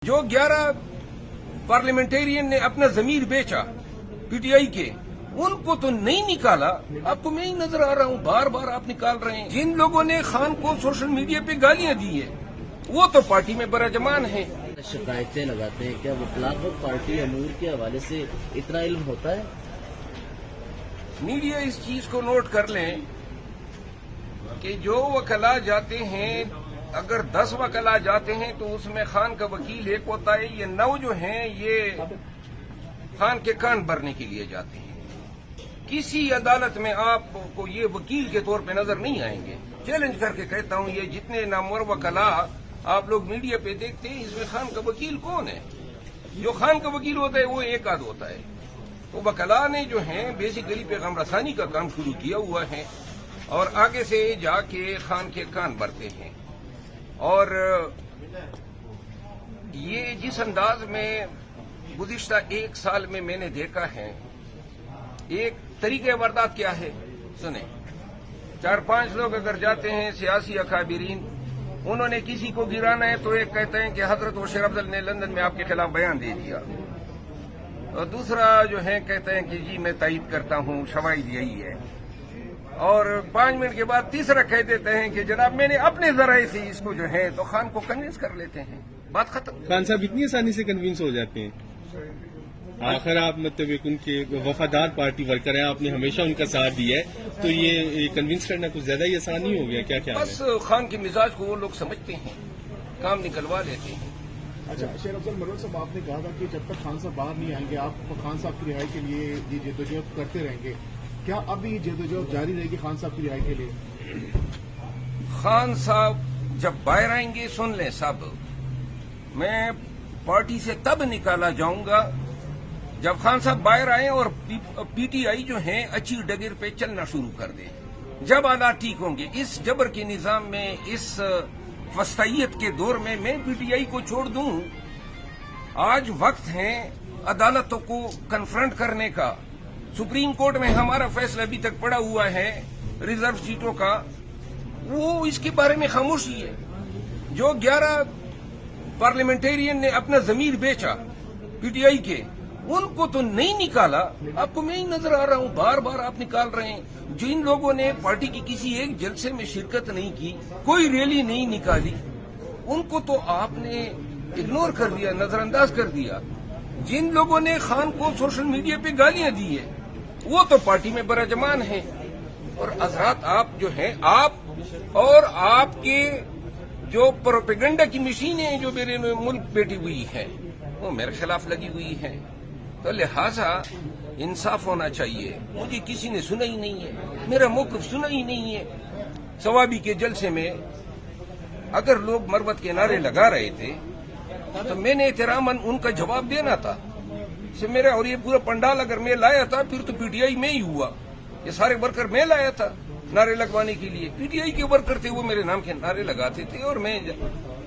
जो 11 पार्लियामेंटेरियन ने अपना जमीर बेचा पीटीआई के, उनको तो नहीं निकाला। आपको मैं ही नजर आ रहा हूँ, बार बार आप निकाल रहे हैं। जिन लोगों ने खान को सोशल मीडिया पे गालियां दी है वो तो पार्टी में बराजमान है। शिकायतें लगाते हैं, क्या वकलात पार्टी अमूर के हवाले से इतना इल्म होता है? मीडिया इस चीज को नोट कर लें कि जो वकला जाते हैं, अगर 10 वकला जाते हैं तो उसमें खान का वकील एक होता है। ये 9 जो हैं ये खान के कान भरने के लिए जाते हैं। किसी अदालत में आपको ये वकील के तौर पे नजर नहीं आएंगे। चैलेंज करके कहता हूं, ये जितने नामवर वकला आप लोग मीडिया पे देखते हैं, इसमें खान का वकील कौन है? जो खान का वकील होता है वो एक आध होता है। तो वकला ने जो है बेसिकली पैगाम रसानी का काम शुरू किया हुआ है और आगे से जाके खान के कान भरते हैं। और ये जिस अंदाज में गुज़िश्ता 1 साल में मैंने देखा है, एक तरीके वारदात क्या है सुने। 4-5 लोग अगर जाते हैं सियासी अकाबिरीन, उन्होंने किसी को गिराना है तो एक कहते हैं कि हजरत बशीर अफजल ने लंदन में आपके खिलाफ बयान दे दिया, और दूसरा जो है कहते हैं कि जी मैं तायद करता हूं, शवाहिद यही है, और 5 मिनट के बाद तीसरा कह देते हैं कि जनाब मैंने अपने जराए से इसको जो है, तो खान को कन्विंस कर लेते हैं, बात खत्म। खान साहब इतनी आसानी से कन्विंस हो जाते हैं? आखिर आप मतलब एक उनके वफादार पार्टी वर्कर हैं, आपने हमेशा उनका साथ दिया है, तो ये कन्विंस करना कुछ ज्यादा ही आसान नहीं हो गया क्या? क्या बस खान के मिजाज को वो लोग समझते हैं, काम निकलवा लेते हैं। अच्छा, शेर अफजल मरवत साहब, आपने कहा था कि जब तक खान साहब बाहर नहीं आएंगे आप खान साहब की रिहाई के लिए ये जद्दोजहद करते रहेंगे। क्या अब भी जद्दोजहद जारी रहेगी खान साहब की रिहाई के लिए? खान साहब जब बाहर आएंगे, सुन लें सब, मैं पार्टी से तब निकाला जाऊंगा जब खान साहब बाहर आए और पीटीआई जो है अच्छी डगर पे चलना शुरू कर दें। जब हालात ठीक होंगे, इस जबर के निजाम में, इस वस्तायत के दौर में मैं पीटीआई को छोड़ दूं? आज वक्त है अदालतों को कन्फ्रंट करने का। सुप्रीम कोर्ट में हमारा फैसला अभी तक पड़ा हुआ है रिजर्व सीटों का, वो इसके बारे में खामोशी है। जो 11 पार्लियामेंटेरियन ने अपना जमीर बेचा पीटीआई के, उनको तो नहीं निकाला। आपको मैं ही नजर आ रहा हूं, बार बार आप निकाल रहे हैं। जिन लोगों ने पार्टी की किसी एक जलसे में शिरकत नहीं की, कोई रैली नहीं निकाली, उनको तो आपने इग्नोर कर दिया, नजरअंदाज कर दिया। जिन लोगों ने खान को सोशल मीडिया पे गालियां दी है वो तो पार्टी में बराजमान है। और हजरात, आप जो हैं, आप और आपके जो प्रोपेगेंडा की मशीनें जो मेरे मुल्क बैठी हुई है वो मेरे खिलाफ लगी हुई है। तो लिहाजा इंसाफ होना चाहिए। मुझे किसी ने सुना ही नहीं है, मेरा मौक़िफ़ सुना ही नहीं है। सवाबी के जलसे में अगर लोग मरवत के नारे लगा रहे थे तो मैंने एहतरामन उनका जवाब देना था। से मेरा और ये पूरा पंडाल अगर मैं लाया था, फिर तो पीटीआई में ही हुआ। ये सारे वर्कर मैं लाया था नारे लगवाने के लिए। पीटीआई के वर्कर थे, वो मेरे नाम के नारे लगाते थे और मैं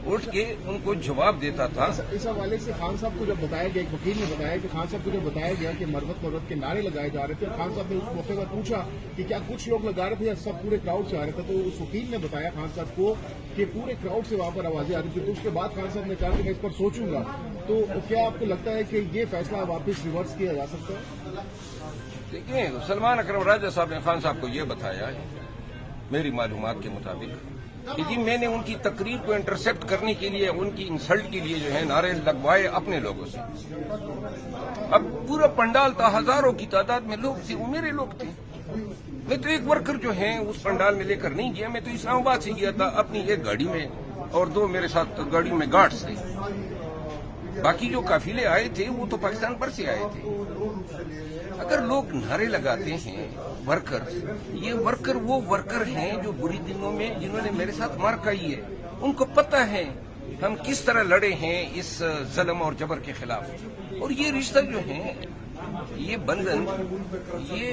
उठ के उनको जवाब देता था। इस हवाले से खान साहब को जब बताया गया, एक वकील ने बताया कि खान साहब को जब बताया गया कि मरवत के नारे लगाए जा रहे थे, खान साहब ने उस मौके पर पूछा कि क्या कुछ लोग लगा रहे थे या सब पूरे क्राउड से आ रहे थे, तो उस वकील ने बताया खान साहब को कि पूरे क्राउड से वहां पर आवाजें आ रही थी। तो उसके बाद खान साहब ने कहा कि मैं इस पर सोचूंगा। तो क्या आपको लगता है कि ये फैसला वापस रिवर्स किया जा सकता है? देखिए, सलमान अकरम राजा साहब ने खान साहब को ये बताया है मेरी मालूमात के मुताबिक कि जी मैंने उनकी तकरीर को इंटरसेप्ट करने के लिए, उनकी इंसल्ट के लिए जो है नारे लगवाए अपने लोगों से। अब पूरा पंडाल था, हजारों की तादाद में लोग थे, वो मेरे लोग थे। मैं तो एक वर्कर जो है उस पंडाल में लेकर नहीं गया, मैं तो इस्लामाबाद से गया था अपनी एक गाड़ी में, और 2 मेरे साथ गाड़ियों में गार्ड्स थे। बाकी जो काफिले आए थे वो तो पाकिस्तान भर से आए थे। अगर लोग नारे लगाते हैं वर्कर, ये वर्कर वो वर्कर हैं जो बुरी दिनों में जिन्होंने मेरे साथ मार खाई है, उनको पता है हम किस तरह लड़े हैं इस जुल्म और जबर के खिलाफ। और ये रिश्ता जो है, ये बंधन, ये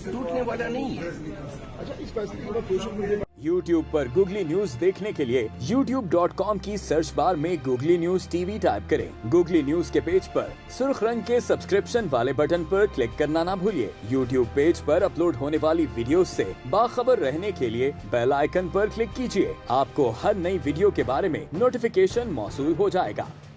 टूटने वाला नहीं है। अच्छा, इस फैसले के सोशल मीडिया YouTube पर गूगली न्यूज देखने के लिए youtube.com की सर्च बार में गूगली न्यूज टीवी टाइप करें। गूगली न्यूज के पेज पर सुर्ख रंग के सब्सक्रिप्शन वाले बटन पर क्लिक करना ना भूलिए। YouTube पेज पर अपलोड होने वाली वीडियोस से बाखबर रहने के लिए बेल आइकन पर क्लिक कीजिए। आपको हर नई वीडियो के बारे में नोटिफिकेशन मौसूल हो जाएगा।